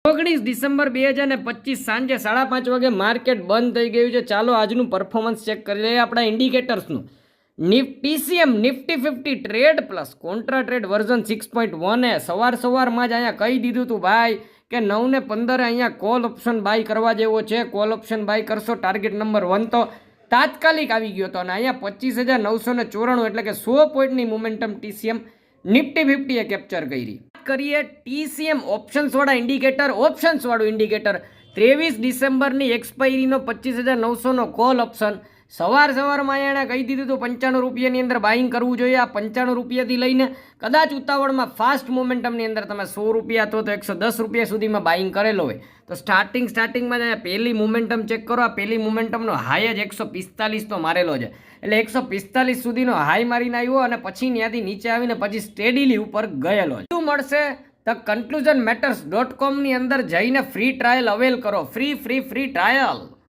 19 December 2025 સાંજે 5:30 વાગે market બંધ થઈ ગયું છે. ચાલો આજનું પરફોર્મન્સ ચેક કરી લઈએ આપણા ઇન્ડિકેટર્સનું. TCM Nifty 50 trade plus contra trade version 6.1 સવારમાં જ અહીંયા કહી દીધું હતું ભાઈ કે 9:15 અહીંયા કોલ ઓપ્શન બાય કરવા જેવો છે. કોલ ઓપ્શન બાય કરશો ટાર્ગેટ નંબર 1 તો તાત્કાલિક આવી ગયો હતો અને અહીંયા 25,994 એટલે કે 100 પોઈન્ટની મોમેન્ટમ ટીસીએમ નિફ્ટી 50 એ કેપ્ચર કરી. કરીએ TCM ઓપ્શન્સવાળા indicator. ઓપ્શન્સવાળું indicator 23 ડિસેમ્બરની એક્સપાયરીનો 25,900નો call option સવારમાં એણે કહી દીધું હતું 95 રૂપિયાની અંદર બાઇંગ કરવું જોઈએ. આ 95 રૂપિયાથી લઈને કદાચ ઉતાવળમાં ફાસ્ટ મોમેન્ટમની અંદર તમે 100 રૂપિયા તો 110 રૂપિયા સુધીમાં બાઇંગ કરેલો હોય તો સ્ટાર્ટિંગમાં પહેલી મોમેન્ટમ ચેક કરો. આ પહેલી મોમેન્ટમનો હાઈ જ 145 તો મારેલો છે એટલે 145 સુધીનો હાઈ મારીને આવ્યો અને પછી ત્યાંથી નીચે આવીને પછી સ્ટેડીલી ઉપર ગયેલો. શું મળશે? ધ કન્ક્લુઝન મેટર્સ .com ની અંદર જઈને ફ્રી ટ્રાયલ અવેલ કરો. Free trial.